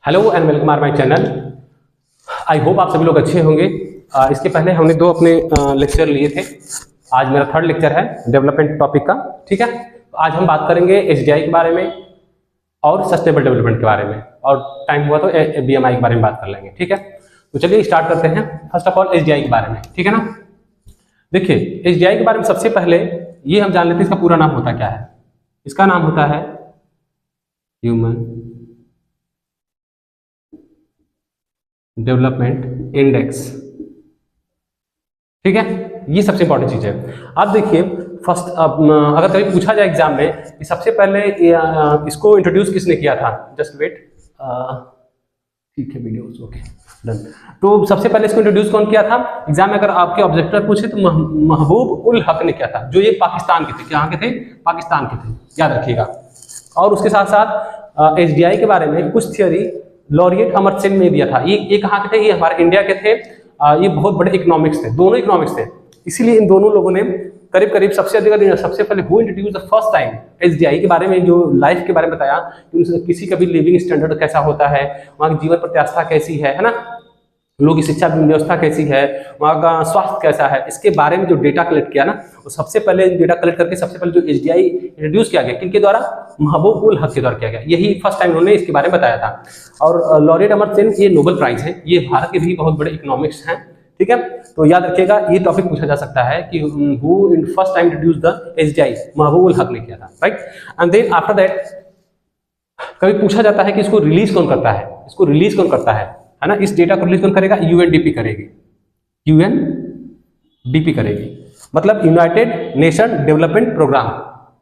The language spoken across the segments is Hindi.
Hello and welcome are my channel. I hope आप सभी लोग अच्छे होंगे। इसके पहले हमने दो अपने लेक्चर लिए थे। आज मेरा थर्ड लेक्चर है डेवलपमेंट टॉपिक का। ठीक है, तो आज हम बात करेंगे एसडीआई के बारे में और सस्टेनेबल डेवलपमेंट के बारे में, और टाइम हुआ तो बीएमआई के बारे में बात कर लेंगे। ठीक है, तो चलिए स्टार्ट करते हैं। फर्स्ट ऑफ ऑल एसडीआई के बारे में, ठीक है ना। देखिए, एसडीआई के बारे में सबसे पहले ये हम जान लेते हैं इसका पूरा नाम होता क्या है। इसका नाम होता है ह्यूमन डेवलपमेंट इंडेक्स। ठीक है, ये सबसे इंपॉर्टेंट चीज है। अब देखिए फर्स्ट, अगर कभी पूछा जाए एग्जाम में कि सबसे पहले इसको इंट्रोड्यूस किसने किया था, जस्ट वेट, ठीक है वीडियोस, ओके डन। तो सबसे पहले इसको इंट्रोड्यूस कौन किया था एग्जाम में, अगर आपके ऑब्जेक्टर पूछे तो महबूब उल हक ने किया था, जो ये पाकिस्तान के थे। कहाँ के थे? पाकिस्तान के थे, याद रखिएगा। और उसके साथ साथ एसडीआई के बारे में कुछ थियोरी लॉरियट अमर्त्य सेन ने दिया था। ये कहाँ के थे? ये हमारे इंडिया के थे। ये बहुत बड़े इकोनॉमिक्स थे, दोनों इकोनॉमिक्स थे। इसीलिए इन दोनों लोगों ने करीब करीब सबसे पहले who introduce the first time SDI के बारे में, जो लाइफ के बारे में बताया कि किसी का भी लिविंग स्टैंडर्ड कैसा होता है, वहाँ की जीवन प्रत्याशा कैसी है ना, लोगों की शिक्षा व्यवस्था कैसी है, वहाँ का स्वास्थ्य कैसा है, इसके बारे में जो डेटा कलेक्ट किया ना, वो सबसे पहले डेटा कलेक्ट करके सबसे पहले जो एसडीआई इंट्रोड्यूस किया गया, किनके द्वारा? महबूब उल हक के द्वारा किया गया। यही फर्स्ट टाइम उन्होंने इसके बारे में बताया था। और लॉरियट अमर्त्य सेन, ये नोबेल प्राइज है, ये भारत के भी बहुत बड़े इकोनॉमिक्स हैं। ठीक है, तो याद रखिएगा, ये टॉपिक पूछा जा सकता है कि who in first time introduce the SDI, Mahbub ul Haq ने किया था, right. And then after that कभी पूछा जाता है कि इसको रिलीज कौन करता है, इसको रिलीज कौन करता है ना, इस डेटा को रिलीज कौन करेगा? यूएनडीपी करेगी, यूएनडीपी करेगी, मतलब United Nation development programme,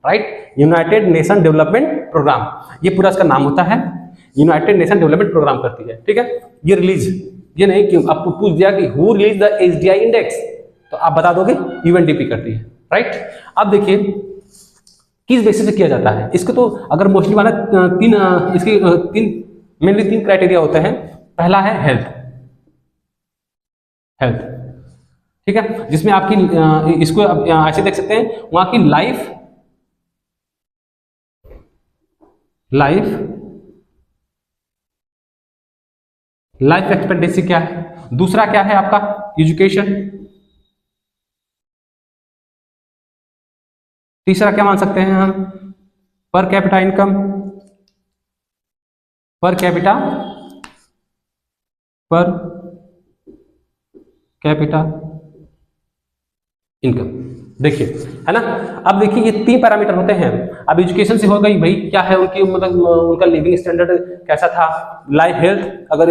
right. United Nation development programme, ये पूरा इसका नाम होता है, यूनाइटेड नेशन डेवलपमेंट प्रोग्राम करती है। ठीक है, ये रिलीज, ये नहीं कि आपको पूछ दिया कि who release the SDI index, तो आप बता दोगे यूएनडीपी करती है, राइट। अब देखिए किस बेसिस पे किया जाता है इसको, तो अगर मोस्टली वाला मेनली तीन क्राइटेरिया होते हैं। पहला है हेल्थ, ठीक है, जिसमें आपकी इसको ऐसे देख सकते हैं, वहां की लाइफ एक्सपेक्टेंसी क्या है। दूसरा क्या है आपका? एजुकेशन। तीसरा क्या मान सकते हैं हम? Per capita income, per capita income. देखिए, है ना। अब देखिए ये तीन पैरामीटर होते हैं। अब एजुकेशन से हो गई भाई, क्या है उनकी, मतलब उनका लिविंग स्टैंडर्ड कैसा था, लाइफ हेल्थ, अगर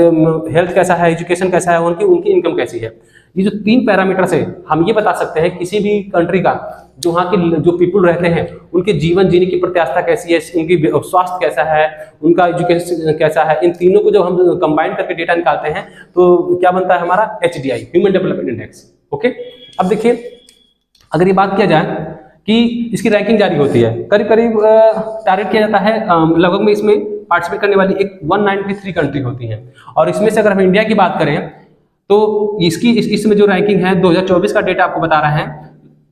हेल्थ कैसा है, एजुकेशन कैसा है, उनकी इनकम कैसी है। ये जो तीन पैरामीटर से हम ये बता सकते हैं किसी भी कंट्री का, जो वहाँ के जो पीपल रहते हैं उनके जीवन जीने की प्रत्याशा कैसी है, उनकी स्वास्थ्य कैसा है, उनका एजुकेशन कैसा है। इन तीनों को जब हम कंबाइन करके डेटा निकालते हैं तो क्या बनता है हमारा? HDI, human development index. Okay, अब देखिए अगर ये बात किया जाए कि इसकी रैंकिंग जारी होती है, करीब करीब टारगेट किया जाता है, लगभग में इसमें पार्टिसिपेट करने वाली 193 कंट्री होती हैं। और इसमें से अगर हम इंडिया की बात करें तो इसमें जो रैंकिंग है 2024 का डेटा आपको बता रहा है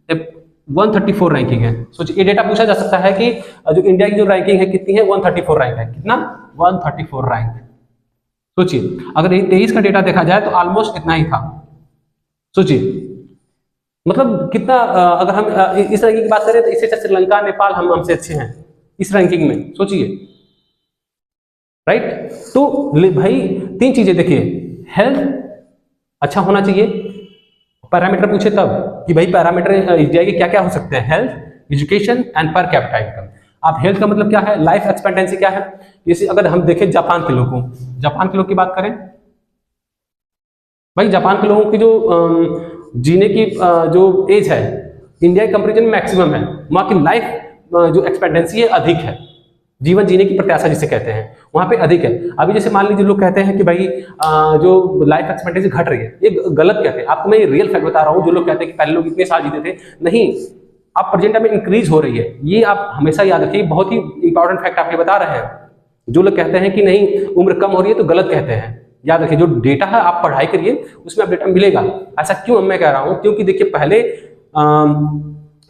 134 रैंकिंग है। सोचिए, ये डेटा पूछा जा सकता है कि जो इंडिया की जो रैंकिंग है कितनी है? 134 रैंक है। कितना? 134 रैंक। सोचिए, अगर 23 का डेटा देखा जाए तो ऑलमोस्ट इतना ही था। सोचिए मतलब कितना, अगर हम इस रैंकिंग की बात करें तो इससे अच्छा श्रीलंका, नेपाल हमसे अच्छे हैं इस रैंकिंग में। सोचिए, राइट। तो भाई तीन चीजें देखिए, हेल्थ अच्छा होना चाहिए, पैरामीटर पूछे तब कि भाई पैरामीटर एसडीआई के क्या क्या हो सकते हैं? Health, education and per capita income. अब हेल्थ का मतलब क्या है? लाइफ एक्सपेक्टेंसी क्या है। जैसे अगर हम देखें जापान के लोगों की बात करें, भाई जापान के लोगों की जो जीने की जो एज है इंडिया के कंपेरिजन में मैक्सिमम है। वहाँ की लाइफ जो एक्सपेक्टेंसी है अधिक है, जीवन जीने की प्रत्याशा जिसे कहते हैं वहाँ पे अधिक है। अभी जैसे मान लीजिए लोग कहते हैं कि भाई जो लाइफ एक्सपेक्टेंसी घट रही है, ये गलत कहते हैं। आपको मैं ये रियल फैक्ट बता रहा हूँ। जो लोग कहते हैं कि पहले लोग इतने साल जीते थे, नहीं, अब प्रेजेंट में इंक्रीज हो रही है। ये आप हमेशा याद रखिए, बहुत ही इंपॉर्टेंट फैक्ट आपके बता रहे हैं। जो लोग कहते हैं कि नहीं उम्र कम हो रही है तो गलत कहते हैं। याद रखिए, जो डेटा है आप पढ़ाई करिए, उसमें आप डेटा मिलेगा। ऐसा क्यों मैं कह रहा हूँ? क्योंकि देखिए पहले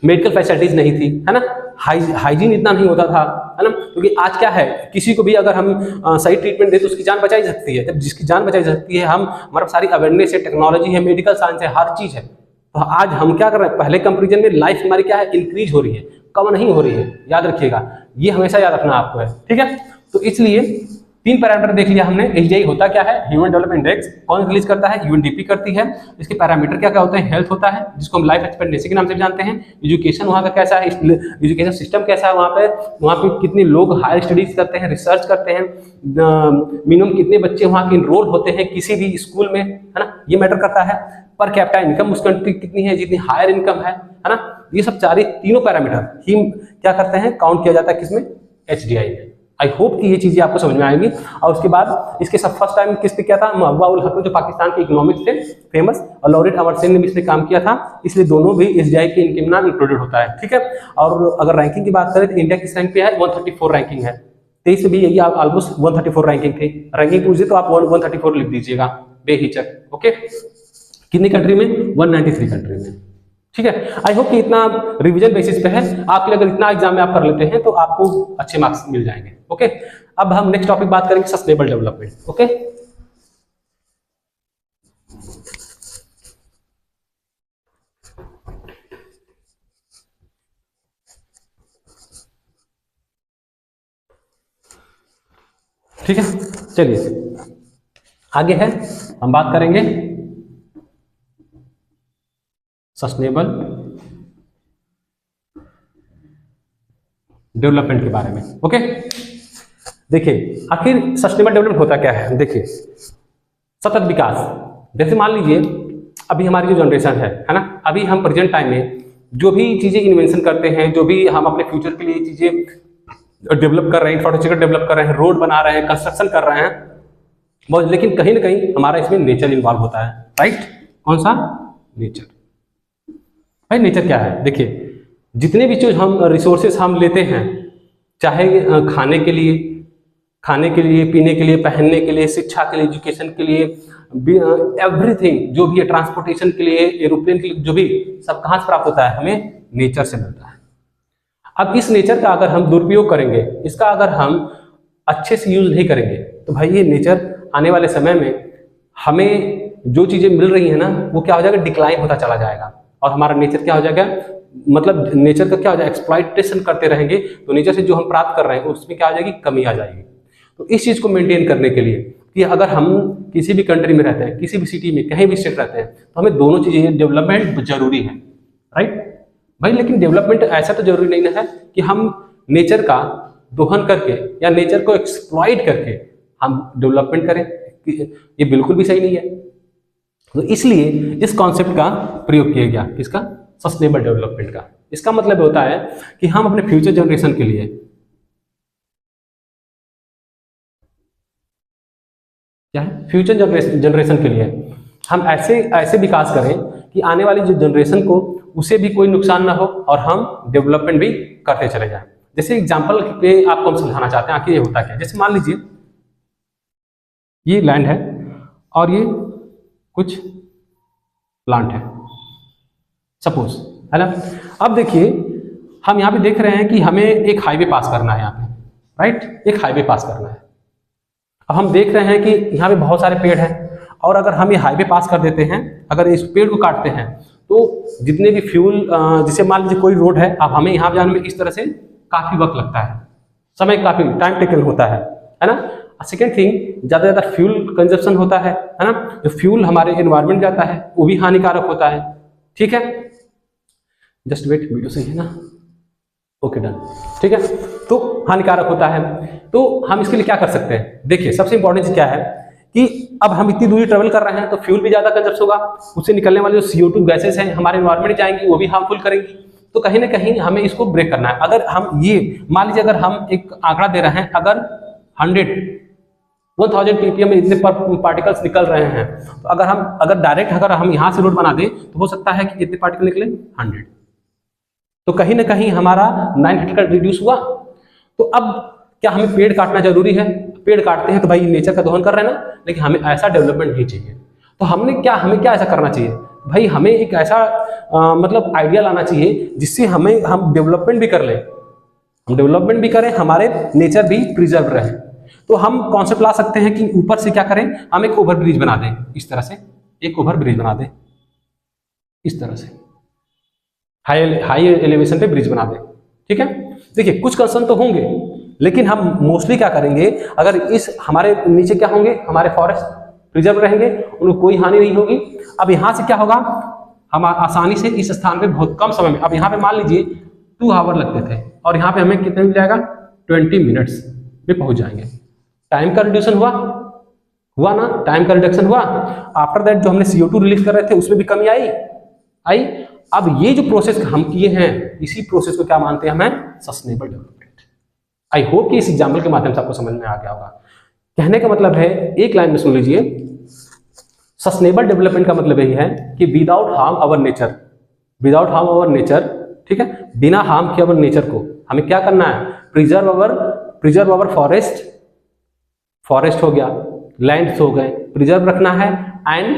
मेडिकल फैसिलिटीज नहीं थी, है ना, हाइजीन इतना नहीं होता था, है ना, क्योंकि आज क्या है, किसी को भी अगर हम सही ट्रीटमेंट दें तो उसकी जान बचाई जा सकती है। जब जिसकी जान बचाई जा सकती है, हम हमारे सारी अवेयरनेस है, टेक्नोलॉजी है, मेडिकल साइंस है, हर चीज़ है, तो आज हम क्या कर रहे हैं, पहले कंपेरिजन में लाइफ हमारी क्या है, इंक्रीज हो रही है, कम नहीं हो रही है। याद रखिएगा, ये हमेशा याद रखना आपको है, ठीक है। तो इसलिए 3 पैरामीटर देख लिया हमने। एचडीआई होता क्या है, ह्यूमन डेवलपमेंट इंडेक्स, कौन रिलीज करता है, यूएनडीपी करती है। इसके पैरामीटर क्या क्या होते हैं, हेल्थ होता है जिसको हम लाइफ एक्सपेक्टेंसी के नाम से भी जानते हैं, एजुकेशन वहाँ का कैसा है, एजुकेशन सिस्टम कैसा है, वहाँ पे कितने लोग हायर स्टडीज करते हैं, रिसर्च करते हैं, मिनिमम कितने बच्चे वहाँ के इनरोल होते हैं किसी भी स्कूल में, है ना, ये मैटर करता है। पर कैपिटा इनकम उस कंट्री कितनी है, जितनी हायर इनकम है ना, ये सब तीनों पैरामीटर ही क्या करते हैं, काउंट किया जाता है किसमें, एचडीआई में। आई होप कि ये चीजें आपको समझ में आएंगी। और उसके बाद इसके सब फर्स्ट टाइम किसने किया था, महबूबा उल हक, जो पाकिस्तान के इकोनॉमिक्स थे फेमस, और लॉरेट अमर सेन ने भी इसमें काम किया था, इसलिए दोनों भी एचडीआई के इनके नाम इंक्लूडेड होता है, ठीक है। और अगर रैंकिंग की बात करें तो इंडिया किस रैंक पे है, 134 रैंकिंग है। 23 में भी यही ऑलमोस्ट 134 रैंकिंग थी। रैंकिंग पूछ दे तो आप 134 लिख दीजिएगा बेहिचक, ओके। कितनी कंट्री में, 193 कंट्री में, ठीक है। आई होप कि इतना रिवीजन बेसिस पे है, आपके लिए अगर इतना एग्जाम में आप कर लेते हैं तो आपको अच्छे मार्क्स मिल जाएंगे, ओके। अब हम नेक्स्ट टॉपिक बात करेंगे सस्टेनेबल डेवलपमेंट, ओके। ठीक है, चलिए आगे है, हम बात करेंगे सस्टेनेबल डेवलपमेंट के बारे में, ओके। देखिए आखिर सस्टेनेबल डेवलपमेंट होता क्या है, देखिए सतत विकास। जैसे मान लीजिए अभी हमारी जो जनरेशन है ना, अभी हम प्रेजेंट टाइम में जो भी चीजें इन्वेंशन करते हैं, जो भी हम अपने फ्यूचर के लिए चीजें डेवलप कर रहे हैं, इंफ्रास्ट्रक्चर डेवलप कर रहे हैं, रोड बना रहे हैं, कंस्ट्रक्शन कर रहे हैं बहुत, लेकिन कहीं ना कहीं हमारा इसमें नेचर इन्वॉल्व होता है, राइट। कौन सा, नेचर। भाई नेचर क्या है, देखिए जितने भी चीज हम रिसोर्सेस हम लेते हैं, चाहे खाने के लिए, पीने के लिए, पहनने के लिए, शिक्षा के लिए, एजुकेशन के लिए, एवरीथिंग जो भी है, ट्रांसपोर्टेशन के लिए, एरोप्लेन के लिए, जो भी सब कहाँ से प्राप्त होता है, हमें नेचर से मिलता है। अब इस नेचर का अगर हम दुरुपयोग करेंगे, इसका अगर हम अच्छे से यूज नहीं करेंगे, तो भाई ये नेचर आने वाले समय में हमें जो चीजें मिल रही है ना, वो क्या हो जाएगा, डिक्लाइन होता चला जाएगा, और हमारा नेचर क्या हो जाएगा, मतलब नेचर का क्या हो जाएगा, एक्सप्लॉइटेशन करते रहेंगे, तो नेचर से जो हम प्राप्त कर रहे हैं उसमें क्या आ जाएगी, कमी आ जाएगी। तो इस चीज को मेंटेन करने के लिए कि अगर हम किसी भी कंट्री में रहते हैं, किसी भी सिटी में, कहीं भी स्टेट रहते हैं, तो हमें दोनों चीजें, डेवलपमेंट जरूरी है, राइट भाई। लेकिन डेवलपमेंट ऐसा तो जरूरी नहीं है कि हम नेचर का दोहन करके या नेचर को एक्सप्लॉइट करके हम डेवलपमेंट करें, ये बिल्कुल भी सही नहीं है। तो इसलिए इस कॉन्सेप्ट का प्रयोग किया गया, किसका, सस्टेनेबल डेवलपमेंट का। इसका मतलब होता है कि हम अपने फ्यूचर जनरेशन के लिए क्या है, फ्यूचर जनरेशन के लिए हम ऐसे विकास करें कि आने वाली जो जनरेशन को उसे भी कोई नुकसान ना हो और हम डेवलपमेंट भी करते चले जाएं। जैसे एग्जांपल पे आपको हम समझाना चाहते हैं आखिर ये होता क्या है। जैसे मान लीजिए ये लैंड है और ये कुछ प्लांट है सपोज, है ना। अब देखिए हम यहाँ पे देख रहे हैं कि हमें एक हाईवे पास करना है यहाँ पे, राइट, एक हाईवे पास करना है। अब हम देख रहे हैं कि यहाँ पे बहुत सारे पेड़ हैं, और अगर हम ये हाईवे पास कर देते हैं, अगर इस पेड़ को काटते हैं, तो जितने भी फ्यूल, जैसे मान लीजिए कोई रोड है, अब हमें यहाँ जाने में इस तरह से काफी वक्त लगता है, समय काफी टाइम टेकन होता है ना। सेकेंड थिंग, ज्यादा फ्यूल कंजप्शन होता है ना, जो फ्यूल हमारे एनवायरमेंट जाता है वो भी हानिकारक होता है, ठीक है। जस्ट वेट, वीडियो सही है ना, ओके डन, ठीक है। तो हानिकारक होता है, तो हम इसके लिए क्या कर सकते हैं, देखिए सबसे इंपॉर्टेंट चीज क्या है कि अब हम इतनी दूरी ट्रेवल कर रहे हैं तो फ्यूल भी ज्यादा कंजप्शन होगा, उससे निकलने वाले जो CO2 गैसेस हैं हमारे एनवायरमेंट जाएंगी, वो भी हार्मफुल करेंगी। तो कहीं ना कहीं हमें इसको ब्रेक करना है। अगर हम ये मान लीजिए, अगर हम एक आंकड़ा दे रहे हैं, अगर 1000 ppm में इतने पार्टिकल्स निकल रहे हैं, तो अगर डायरेक्ट अगर हम यहाँ से रोड बना दें तो हो सकता है कि कितने पार्टिकल निकले, 100। तो कहीं ना कहीं हमारा 900 का रिड्यूस हुआ। तो अब क्या हमें पेड़ काटना जरूरी है? पेड़ काटते हैं तो भाई नेचर का दोहन कर रहे हैं ना, लेकिन हमें ऐसा डेवलपमेंट नहीं चाहिए। तो हमें क्या ऐसा करना चाहिए भाई हमें एक ऐसा मतलब आइडिया लाना चाहिए जिससे हम डेवलपमेंट भी कर लें, हम डेवलपमेंट भी करें, हमारे नेचर भी प्रिजर्व रहे। तो हम कॉन्सेप्ट ला सकते हैं कि ऊपर से क्या करें, हम एक ओवर ब्रिज बना दें, इस तरह से एक ओवर ब्रिज बना दें, इस तरह से हाई एलिवेशन पे ब्रिज बना दें। ठीक है, देखिए कुछ कंसर्न तो होंगे, लेकिन हम मोस्टली क्या करेंगे, अगर इस हमारे नीचे क्या होंगे, हमारे फॉरेस्ट प्रिजर्व रहेंगे, उनको कोई हानि नहीं होगी। अब यहाँ से क्या होगा, हम आसानी से इस स्थान पे बहुत कम समय में, अब यहाँ पे मान लीजिए 2 आवर लगते थे और यहाँ पे हमें कितने मिल जाएगा, 20 मिनट्स में पहुंच जाएंगे। टाइम का रिड्यूशन हुआ ना, टाइम का रिडक्शन हुआ। आफ्टर दैट जो हमने CO2 रिलीज कर रहे थे उसमें भी कमी आई। अब ये जो प्रोसेस हम किए हैं, इसी प्रोसेस को क्या मानते हैं, हमें सस्टेनेबल डेवलपमेंट। आई होप कि इस एग्जाम्पल के माध्यम से आपको समझ में आ गया होगा। कहने का मतलब है, एक लाइन में सुन लीजिए, सस्टेनेबल डेवलपमेंट का मतलब यही है कि without harm our nature, without harm our nature, ठीक है, बिना हार्म किए आवर नेचर को हमें क्या करना है, प्रिजर्व आवर फॉरेस्ट हो गया, लैंड्स हो गए, प्रिजर्व रखना है, and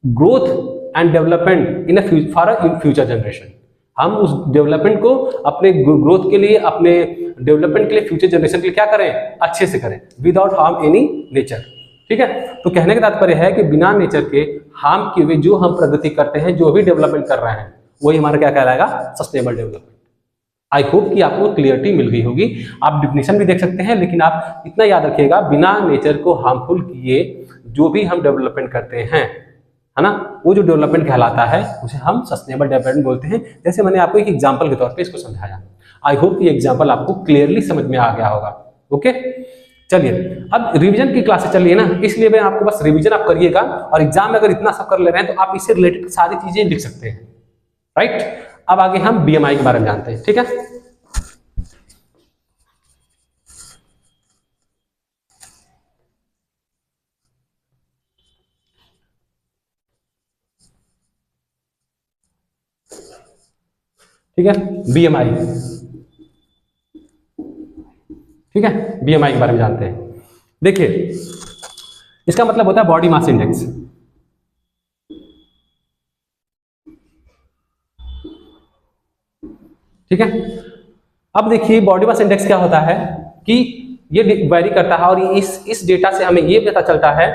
growth and development in future generation. हम उस डेवलपमेंट को अपने ग्रोथ के लिए, अपने डेवलपमेंट के लिए, फ्यूचर जनरेशन के लिए क्या करें, अच्छे से करें, विदाउट हार्म एनी नेचर। ठीक है, तो कहने का तात्पर्य है कि बिना नेचर के हार्म किए हुए जो हम प्रगति करते हैं, जो भी डेवलपमेंट कर रहे हैं, वही हमारा क्या कहलाएगा, सस्टेनेबल डेवलपमेंट। आई होप कि आपको क्लियरिटी मिल गई होगी। आप डिफिनेशन भी देख सकते हैं, लेकिन आप इतना याद रखिएगा, बिना नेचर को हार्मफुल किए जो भी हम डेवलपमेंट करते हैं, है ना, वो जो डेवलपमेंट कहलाता है उसे हम सस्टेनेबल डेवलपमेंट बोलते हैं। जैसे मैंने आपको एक एग्जांपल के तौर पे इसको समझाया। आई होप कि एग्जांपल आपको क्लियरली समझ में आ गया होगा। ओके, चलिए अब रिवीजन की क्लासेस चल रही है ना, इसलिए मैं आपको बस रिवीजन आप करिएगा, और एग्जाम में अगर इतना सब कर ले रहे हैं तो आप इससे रिलेटेड सारी चीजें लिख सकते हैं। राइट, अब आगे हम BMI के बारे में जानते हैं। ठीक है, ठीक है, BMI, ठीक है, BMI के बारे में जानते हैं। देखिए, इसका मतलब होता है बॉडी मास इंडेक्स। ठीक है, अब देखिए बॉडी मास इंडेक्स क्या होता है कि ये वेरी करता है, और इस डेटा से हमें ये पता चलता है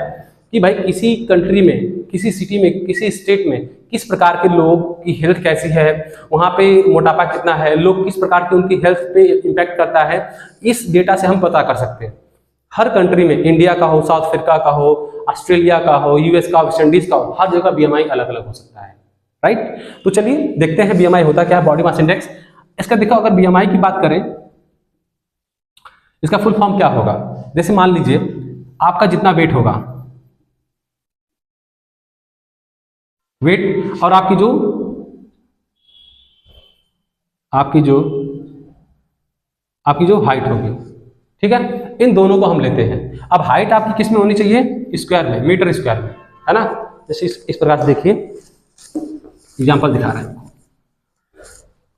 कि भाई किसी कंट्री में, किसी सिटी में, किसी स्टेट में किस प्रकार के लोग की हेल्थ कैसी है, वहाँ पे मोटापा कितना है, लोग किस प्रकार की उनकी हेल्थ पे इम्पैक्ट करता है, इस डेटा से हम पता कर सकते हैं। हर कंट्री में, इंडिया का हो, साउथ अफ्रीका का हो, ऑस्ट्रेलिया का हो, US का, वेस्ट इंडीज का हो, हर जगह BMI अलग अलग हो सकता है। राइट, तो चलिए देखते हैं BMI होता क्या है, बॉडी मास इंडेक्स। इसका देखो, अगर BMI की बात करें, इसका फुल फॉर्म क्या होगा। जैसे मान लीजिए आपका जितना वेट होगा, वेट और आपकी जो हाइट होगी, ठीक है, इन दोनों को हम लेते हैं। अब हाइट आपकी किस में होनी चाहिए, स्क्वायर में, मीटर स्क्वायर में, है ना। जैसे इस प्रकार से देखिए, एग्जांपल दिखा रहे हैं।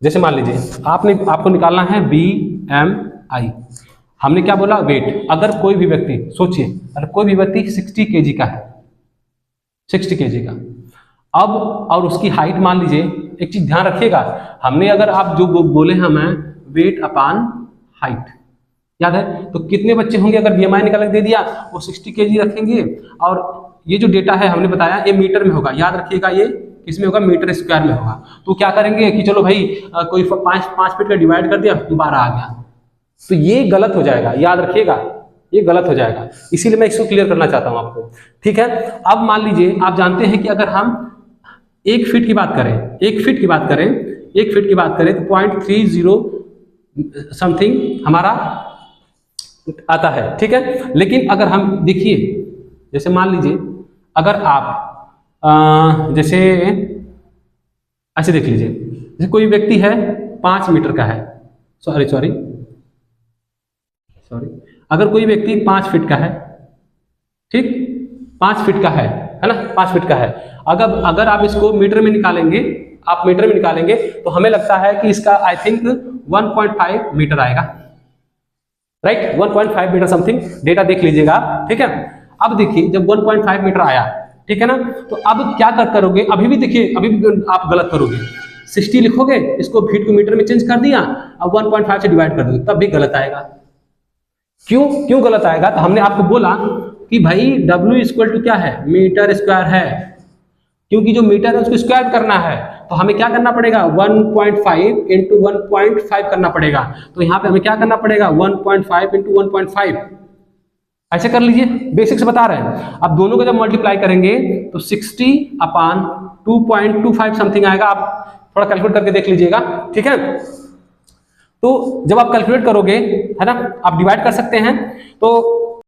जैसे मान लीजिए आपको निकालना है BMI। हमने क्या बोला, वेट। अगर कोई भी व्यक्ति, सोचिए, अगर कोई भी व्यक्ति 60 kg का है, 60 kg का, अब और उसकी हाइट मान लीजिए, एक चीज ध्यान रखिएगा, हमने अगर आप जो बोले हमें वेट अपान हाइट, याद है, तो कितने बच्चे होंगे अगर BMI निकाल के दे दिया, वो 60 kg रखेंगे, और ये जो डेटा है हमने बताया ये मीटर में होगा, याद रखिएगा, ये किसमें होगा, मीटर स्क्वायर में होगा। तो क्या करेंगे कि चलो भाई कोई 5 फीट का डिवाइड कर दिया, 12 आ गया, तो ये गलत हो जाएगा, याद रखिएगा, ये गलत हो जाएगा। इसीलिए मैं इसको क्लियर करना चाहता हूं आपको। ठीक है, अब मान लीजिए आप जानते हैं कि अगर हम 1 फीट की बात करें, 1 फीट की बात करें तो 0.30 समथिंग हमारा आता है। ठीक है, लेकिन अगर हम देखिए, जैसे मान लीजिए अगर आप जैसे ऐसे देख लीजिए, जैसे कोई व्यक्ति है 5 मीटर का है, सॉरी, अगर कोई व्यक्ति 5 फीट का है, ठीक, 5 फीट का है ना, 5 फीट का है, अगर आप इसको मीटर में निकालेंगे, तो हमें लगता है कि इसका आई थिंक 1.5 मीटर आएगा। राइट, 1.5 मीटर समथिंग, डेटा देख लीजिएगा आप। ठीक है, अब देखिए जब 1.5 मीटर आया, ठीक है ना। तो अब क्या करोगे, अभी भी देखिए, अभी भी आप गलत करोगे। 60 लिखोगे, इसको फीट को मीटर में चेंज कर दिया, अब 1.5 से डिवाइड कर दोगे, तब भी गलत आएगा। क्यों गलत आएगा? तो हमने आपको बोला कि भाई W इक्वल टू क्या है, मीटर स्क्वायर है, क्योंकि जो मीटर है उसको स्क्वायर करना है, तो हमें क्या करना पड़ेगा, 1.5 इंटू 1.5 करना पड़ेगा। तो यहाँ पे हमें क्या करना पड़ेगा, 1.5 इंटू 1.5, ऐसे कर लीजिए, बेसिक से बता रहे हैं। अब दोनों को जब मल्टीप्लाई करेंगे तो 60 अपान 2.25 समथिंग आएगा, आप थोड़ा कैलकुलेट करके देख लीजिएगा, ठीक है। तो जब आप कैलकुलेट करोगे, है ना, आप डिवाइड कर सकते हैं, तो